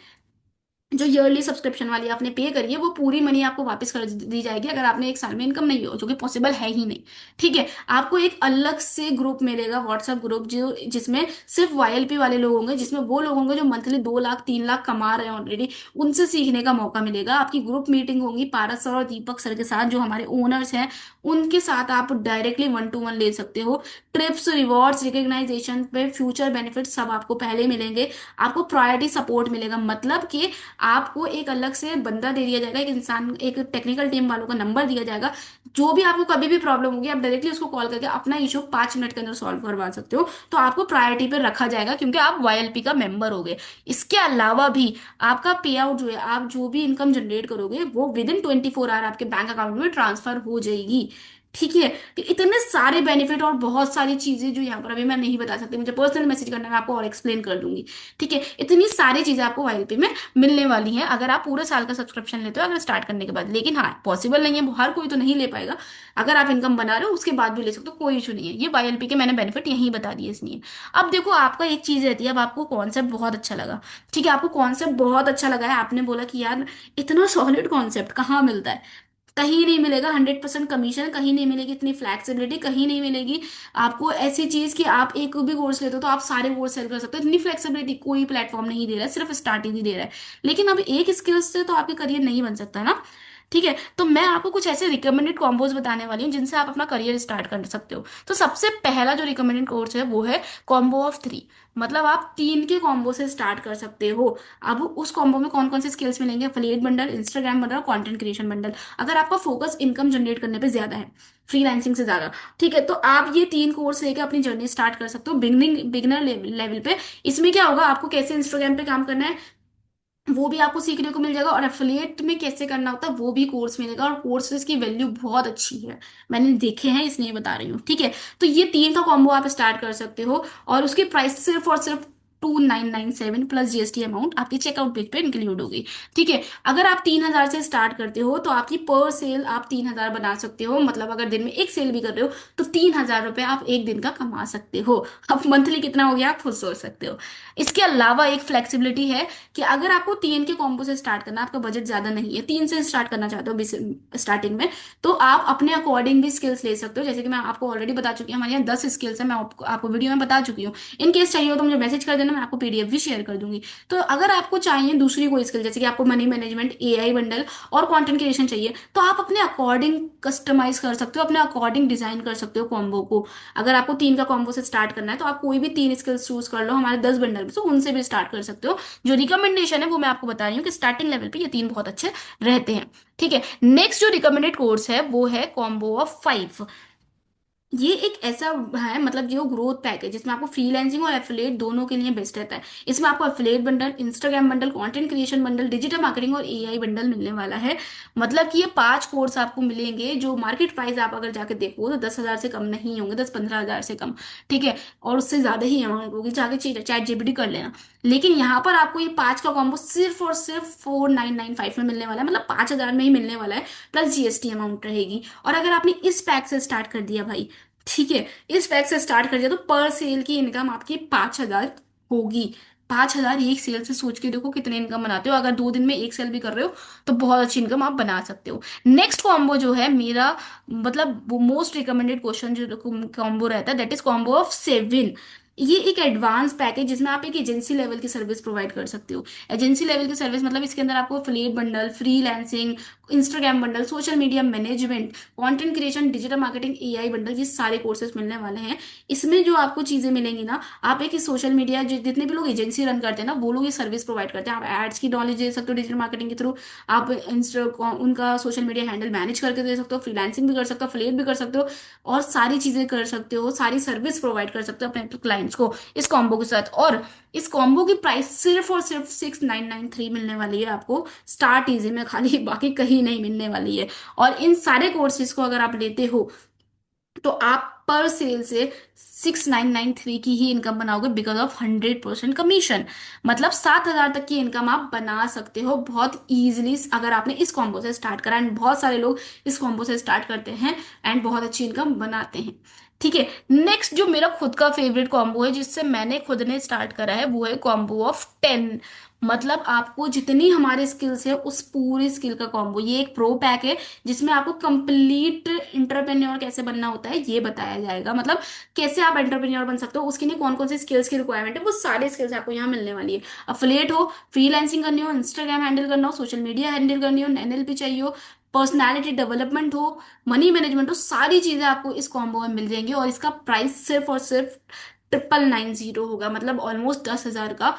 जो ईयरली सब्सक्रिप्शन वाली आपने पे करी है वो पूरी मनी आपको वापस कर दी जाएगी अगर आपने एक साल में इनकम नहीं हो, जो कि पॉसिबल है ही नहीं। ठीक है। आपको एक अलग से ग्रुप मिलेगा, व्हाट्सएप ग्रुप, जो जिसमें सिर्फ वाईएलपी वाले लोग होंगे, जिसमें वो लोग होंगे जो मंथली 2 लाख 3 लाख कमा रहे हैं ऑलरेडी, उनसे सीखने का मौका मिलेगा। आपकी ग्रुप मीटिंग होगी पारस सर और दीपक सर के साथ, जो हमारे ओनर्स हैं, उनके साथ आप डायरेक्टली 1 to 1 ले सकते हो। ट्रिप्स, रिवॉर्ड्स, रिकग्नाइजेशन पे फ्यूचर बेनिफिट सब आपको पहले मिलेंगे। आपको प्रायोरिटी सपोर्ट मिलेगा, मतलब कि आपको एक अलग से बंदा दे दिया जाएगा, एक इंसान, एक टेक्निकल टीम वालों का नंबर दिया जाएगा। जो भी आपको कभी भी प्रॉब्लम होगी, आप डायरेक्टली उसको कॉल करके अपना इशू 5 मिनट के अंदर सॉल्व करवा सकते हो। तो आपको प्रायोरिटी पे रखा जाएगा क्योंकि आप वाईएलपी का मेंबर हो गए। इसके अलावा भी आपका पे आउट जो है, आप जो भी इनकम जनरेट करोगे वो विद इन 24 आवर आपके बैंक अकाउंट में ट्रांसफर हो जाएगी। ठीक है। तो इतने सारे बेनिफिट और बहुत सारी चीजें जो यहाँ पर अभी मैं नहीं बता सकती, मुझे पर्सनल मैसेज करना, मैं आपको और एक्सप्लेन कर दूंगी। ठीक है। इतनी सारी चीजें आपको वाईएलपी में मिलने वाली हैं अगर आप पूरे साल का सब्सक्रिप्शन लेते हो, अगर स्टार्ट करने के बाद। लेकिन हाँ, पॉसिबल नहीं है, हर कोई तो नहीं ले पाएगा। अगर आप इनकम बना रहे हो उसके बाद भी ले सकते हो, कोई इशू नहीं है। ये वाईएलपी के मैंने बेनिफिट यहीं बता दिए इसलिए। अब देखो, आपका एक चीज रहती है, अब आपको कॉन्सेप्ट बहुत अच्छा लगा। ठीक है, आपको कॉन्सेप्ट बहुत अच्छा लगा है, आपने बोला कि यार इतना सॉलिड कॉन्सेप्ट कहाँ मिलता है। कहीं नहीं मिलेगा। 100% कमीशन, कहीं नहीं मिलेगी इतनी फ्लैक्सिबिलिटी, कहीं नहीं मिलेगी आपको ऐसी चीज कि आप एक भी कोर्स लेते हो तो आप सारे कोर्स सेल कर सकते हो। इतनी फ्लेक्सिबिलिटी कोई प्लेटफॉर्म नहीं दे रहा है, सिर्फ स्टार्टिंग ही दे रहा है। लेकिन अब एक स्किल से तो आपके करियर नहीं बन सकता ना। ठीक है। तो मैं आपको कुछ ऐसे रिकमेंडेड कॉम्बोज बताने वाली हूँ जिनसे आप अपना करियर स्टार्ट कर सकते हो। तो सबसे पहला जो रिकमेंडेड कोर्स है वो है कॉम्बो ऑफ 3। मतलब आप 3 के कॉम्बो से स्टार्ट कर सकते हो। अब उस कॉम्बो में कौन कौन से स्किल्स मिलेंगे? Affiliate bundle, Instagram bundle, content creation bundle. अगर आपका फोकस इनकम जनरेट करने पे ज्यादा है, फ्रीलांसिंग से ज्यादा, ठीक है, तो आप ये 3 कोर्स लेके अपनी जर्नी स्टार्ट कर सकते हो बिगनर लेवल पे। इसमें क्या होगा, आपको कैसे इंस्टाग्राम पे काम करना है वो भी आपको सीखने को मिल जाएगा, और एफिलिएट में कैसे करना होता है वो भी कोर्स मिलेगा, और कोर्सेज की वैल्यू बहुत अच्छी है, मैंने देखे हैं इसलिए बता रही हूँ। ठीक है। तो ये 3 का कॉम्बो आप स्टार्ट कर सकते हो, और उसकी प्राइस सिर्फ और सिर्फ 2997 प्लस जीएसटी अमाउंट आपके चेकआउट पेज पे इंक्लूड होगी। ठीक है। अगर आप 3,000 से स्टार्ट करते हो तो आपकी पर सेल आप 3,000 बना सकते हो। मतलब अगर दिन में एक सेल भी कर रहे हो तो 3,000 रुपये आप एक दिन का कमा सकते हो। अब मंथली कितना हो गया आप खुद सोच सकते हो। इसके अलावा एक फ्लेक्सिबिलिटी है कि अगर आपको 3 के कॉम्बो से स्टार्ट करना, आपका बजट ज्यादा नहीं है, 3 से स्टार्ट करना चाहते हो स्टार्टिंग में, तो आप अपने अकॉर्डिंग भी स्किल्स ले सकते हो। जैसे कि मैं आपको ऑलरेडी बता चुकी हूँ, हमारे यहाँ 10 स्किल्स है, मैं आपको वीडियो में बता चुकी हूँ। इन केस चाहिए हो तो मुझे मैसेज कर देना, मैं आपको पीडीएफ भी शेयर कर दूंगी। तो अगर आपको चाहिए दूसरी कोई स्किल, जैसे कि आपको मनी मैनेजमेंट, एआई बंडल और कंटेंट क्रिएशन चाहिए, तो आप अपने अकॉर्डिंग कस्टमाइज कर सकते हो, अपने अकॉर्डिंग डिजाइन कर सकते हो कॉम्बो को। अगर आपको 3 का कॉम्बो से स्टार्ट करना है तो आप कोई भी 3 स्किल्स चूज कर लो हमारे 10 बंडल में, तो उनसे भी स्टार्ट कर सकते हो। जो रिकमेंडेशन है वो मैं आपको बता रही हूँ कि स्टार्टिंग लेवल पे ये 3 बहुत अच्छे रहते हैं। ठीक है। नेक्स्ट जो रिकमेंडेड कोर्स है वो है कॉम्बो ऑफ 5। ये एक ऐसा है, मतलब जो ग्रोथ पैक है जिसमें आपको फ्रीलांसिंग और एफिलिएट दोनों के लिए बेस्ट रहता है। इसमें आपको affiliate bundle, Instagram bundle, content creation bundle, digital marketing और एआई बंडल मिलने वाला है। मतलब कि ये 5 कोर्स आपको मिलेंगे जो मार्केट प्राइस आप अगर जाके देखो तो 10,000 से कम नहीं होंगे, 10-15 हज़ार से कम। ठीक है। और उससे ज्यादा ही अमाउंट होगी, जाके चैट जीपीटी कर लेना। लेकिन यहाँ पर आपको ये 5 का कॉम्बो सिर्फ और सिर्फ 4995 में मिलने वाला है, मतलब 5,000 में ही मिलने वाला है, प्लस जीएसटी अमाउंट रहेगी। और अगर आपने इस पैक से स्टार्ट कर दिया भाई, ठीक है, इस पैक से स्टार्ट कर दिया, तो पर सेल की इनकम आपकी 5,000 होगी। 5,000 एक सेल से, सोच के देखो कितने इनकम बनाते हो। अगर 2 दिन में एक सेल भी कर रहे हो तो बहुत अच्छी इनकम आप बना सकते हो। नेक्स्ट कॉम्बो जो है मेरा, मतलब मोस्ट रिकमेंडेड क्वेश्चन जो कॉम्बो रहता है, दैट इज कॉम्बो ऑफ 7। ये एक एडवांस पैकेज जिसमें आप एक एजेंसी लेवल की सर्विस प्रोवाइड कर सकते हो। एजेंसी लेवल की सर्विस मतलब इसके अंदर आपको affiliate bundle, freelancing, Instagram bundle, social media management, content creation, digital marketing, AI bundle, ये सारे कोर्सेज मिलने वाले हैं। इसमें जो आपको चीजें मिलेंगी ना, आप एक सोशल मीडिया, जितने भी लोग एजेंसी रन करते हैं ना, वो लोग ये सर्विस प्रोवाइड करते हैं। आप एड्स की नॉलेज दे सकते हो डिजिटल मार्केटिंग के थ्रू। आप इंस्टा उनका सोशल मीडिया हैंडल मैनेज करके दे सकते हो, फ्रीलांसिंग भी कर सकते हो, अफिलिएट भी कर सकते हो, और सारी चीजें कर सकते हो, सारी सर्विस प्रोवाइड कर सकते हो अपने क्लाइंट्स को इस कॉम्बो के साथ। और इस कॉम्बो की प्राइस सिर्फ और सिर्फ 6993 मिलने वाली है आपको स्टार्ट इजी में खाली, बाकी कहीं नहीं मिलने वाली है। और इन सारे कोर्सेज को अगर आप लेते हो तो आप पर सेल से 6993 की ही इनकम बनाओगे, बिकॉज ऑफ 100% कमीशन। मतलब 7,000 तक की इनकम आप बना सकते हो बहुत इजीली अगर आपने इस कॉम्बो से स्टार्ट करा। एंड बहुत सारे लोग इस कॉम्बो से स्टार्ट करते हैं एंड बहुत अच्छी इनकम बनाते हैं। ठीक है। नेक्स्ट जो मेरा खुद का फेवरेट कॉम्बो है जिससे मैंने खुद ने स्टार्ट करा है वो है कॉम्बो ऑफ 10। मतलब आपको जितनी हमारे स्किल्स है उस पूरी स्किल का कॉम्बो, ये एक प्रो पैक है जिसमें आपको कंप्लीट एंटरप्रेन्योर कैसे बनना होता है ये बताया जाएगा। मतलब कैसे आप एंटरप्रेन्योर बन सकते हो, उसके लिए कौन कौन सी स्किल्स की रिक्वायरमेंट है, वो सारी स्किल्स आपको यहाँ मिलने वाली है। अफिलिएट हो, फ्रीलांसिंग करनी हो, इंस्टाग्राम हैंडल करना हो, सोशल मीडिया हैंडल करनी हो, एनएलपी चाहिए हो, पर्सनालिटी डेवलपमेंट हो, मनी मैनेजमेंट हो, सारी चीजें आपको इस कॉम्बो में मिल जाएंगी। और इसका प्राइस सिर्फ और सिर्फ 999 होगा, मतलब ऑलमोस्ट 10,000 का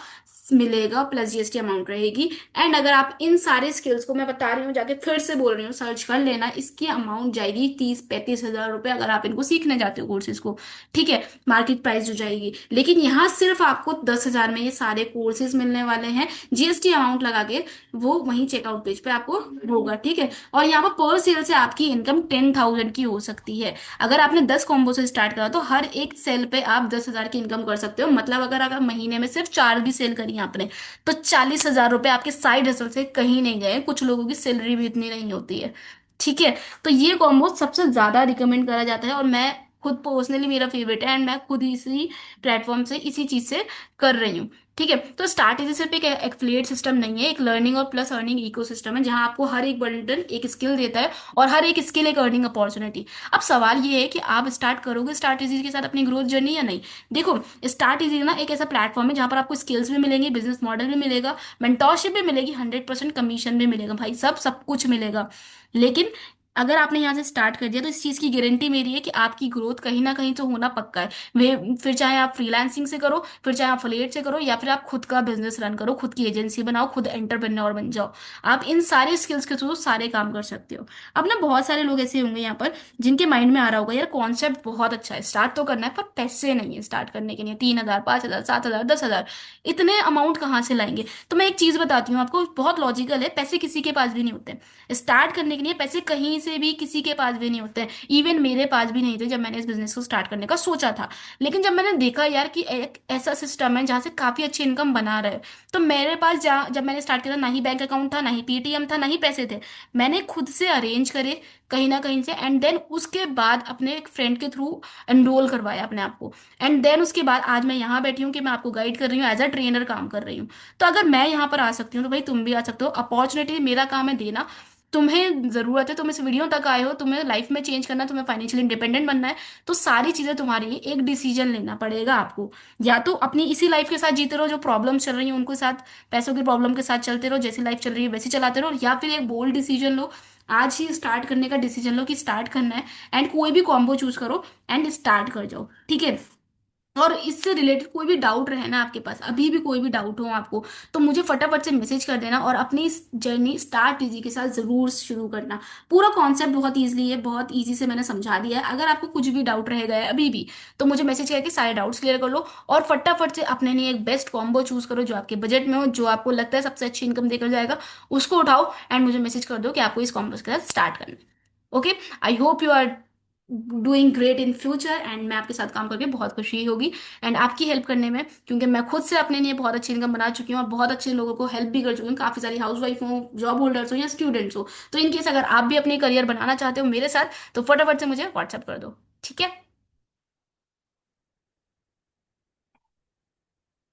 मिलेगा, प्लस जीएसटी अमाउंट रहेगी। एंड अगर आप इन सारे स्किल्स को, मैं बता रही हूँ, जाके फिर से बोल रही हूँ, सर्च कर लेना, इसकी अमाउंट जाएगी 30-35 हजार रुपये अगर आप इनको सीखने जाते हो कोर्सेज को। ठीक है, मार्केट प्राइस जो जाएगी। लेकिन यहाँ सिर्फ आपको 10,000 में ये सारे कोर्सेज मिलने वाले हैं, जीएसटी अमाउंट लगा के, वो वहीं चेकआउट पेज पे आपको होगा। ठीक है, और यहाँ पर सेल से आपकी इनकम 10,000 की हो सकती है। अगर आपने 10 कॉम्बो से स्टार्ट करा तो हर एक सेल पे आप 10,000 की इनकम कर सकते हो। मतलब अगर अगर महीने में सिर्फ 4 भी सेल करी आपने, तो 40,000 रुपए आपके साइड हसल से कहीं नहीं गए। कुछ लोगों की सैलरी भी इतनी नहीं होती है। ठीक है, तो ये कॉम्बो सबसे ज्यादा रिकमेंड करा जाता है, और मैं खुद पर्सनली मेरा फेवरेट है, एंड मैं खुद इसी प्लेटफॉर्म से इसी चीज से कर रही हूँ। ठीक है, तो स्टार्ट इजी सिर्फ एक एफिलिएट सिस्टम नहीं है, एक लर्निंग और प्लस अर्निंग इकोसिस्टम है, जहां आपको हर एक बंडल एक स्किल देता है, और हर एक स्किल एक अर्निंग अपॉर्चुनिटी। अब सवाल ये है कि आप स्टार्ट करोगे स्टार्ट इजी के साथ अपनी ग्रोथ जर्नी या नहीं। देखो, स्टार्ट इजी ना एक ऐसा प्लेटफॉर्म है जहां पर आपको स्किल्स भी मिलेंगे, बिजनेस मॉडल भी मिलेगा, मेंटोरशिप भी मिलेगी, 100% कमीशन भी मिलेगा, भाई सब सब कुछ मिलेगा। लेकिन अगर आपने यहाँ से स्टार्ट कर दिया तो इस चीज की गारंटी मेरी है कि आपकी ग्रोथ कहीं ना कहीं तो होना पक्का है। वे फिर चाहे आप फ्रीलांसिंग से करो, फिर चाहे आप अफिलिएट से करो, या फिर आप खुद का बिजनेस रन करो, खुद की एजेंसी बनाओ, खुद एंटरप्रेन्योर बन जाओ। आप इन सारे स्किल्स के थ्रू सारे काम कर सकते हो। अब ना बहुत सारे लोग ऐसे होंगे यहाँ पर जिनके माइंड में आ रहा होगा, यार कॉन्सेप्ट बहुत अच्छा है, स्टार्ट तो करना है, पर पैसे नहीं है स्टार्ट करने के लिए, 3,000, 5,000, 7,000, 10,000, इतने अमाउंट कहाँ से लाएंगे। तो मैं एक चीज बताती हूँ आपको, बहुत लॉजिकल है, पैसे किसी के पास भी नहीं होते। स्टार्ट करने के लिए पैसे कहीं से भी किसी के पास भी नहीं होते हैं। इवन मेरे पास भी नहीं थे जब मैंने इस बिजनेस को स्टार्ट करने का सोचा था। लेकिन जब मैंने देखा यार कि एक ऐसा सिस्टम है जहाँ से काफी अच्छी इनकम बना रहे हैं, तो मेरे पास जब मैंने स्टार्ट किया था, ना ही बैंक अकाउंट था, ना ही पेटीएम था, ना ही पैसे थे। मैंने खुद से अरेंज करे कहीं ना कहीं से, एंड देन उसके बाद अपने एक फ्रेंड के थ्रू एनरोल करवाया अपने आप को। एंड देन उसके बाद आज मैं यहाँ बैठी हूँ कि मैं आपको गाइड कर रही हूँ, एज अ ट्रेनर काम कर रही हूँ। तो अगर मैं यहाँ पर आ सकती हूँ तो भाई तुम भी आ सकते हो। अपॉर्चुनिटी मेरा काम है देना। तुम्हें जरूरत है, तुम इस वीडियो तक आए हो, तुम्हें लाइफ में चेंज करना है, तुम्हें फाइनेंशियली इंडिपेंडेंट बनना है, तो सारी चीजें तुम्हारी हैं। एक डिसीजन लेना पड़ेगा आपको, या तो अपनी इसी लाइफ के साथ जीते रहो, जो प्रॉब्लम्स चल रही हैं उनके साथ, पैसों की प्रॉब्लम के साथ चलते रहो, जैसी लाइफ चल रही है वैसे चलाते रहो, या फिर एक बोल्ड डिसीजन लो, आज ही स्टार्ट करने का डिसीजन लो कि स्टार्ट करना है, एंड कोई भी कॉम्बो चूज करो एंड स्टार्ट कर जाओ। ठीक है, और इससे रिलेटेड कोई भी डाउट रहे ना आपके पास, अभी भी कोई भी डाउट हो आपको, तो मुझे फटाफट से मैसेज कर देना, और अपनी इस जर्नी स्टार्ट इजी के साथ जरूर शुरू करना। पूरा कॉन्सेप्ट बहुत इजीली है, बहुत इजी से मैंने समझा दिया है। अगर आपको कुछ भी डाउट रह गया है अभी भी, तो मुझे मैसेज करके सारे डाउट्स क्लियर कर लो, और फटाफट से अपने लिए एक बेस्ट कॉम्बो चूज करो जो आपके बजट में हो, जो आपको लगता है सबसे अच्छी इनकम देकर जाएगा, उसको उठाओ एंड मुझे मैसेज कर दो कि आपको इस कॉम्बो के साथ स्टार्ट करना है। Okay, I hope you are doing great in future, and मैं आपके साथ काम करके बहुत खुशी होगी, एंड आपकी हेल्प करने में, क्योंकि मैं खुद से अपने लिए बहुत अच्छी इनकम बना चुकी हूँ, और बहुत अच्छे लोगों को हेल्प भी कर चुकी हूँ, काफी सारी हाउस वाइफ हो, जॉब होल्डर्स हो, या स्टूडेंट्स हो। तो इनकेस अगर आप भी अपनी करियर बनाना चाहते हो मेरे साथ, तो फटाफट से मुझे व्हाट्सअप कर दो। ठीक है।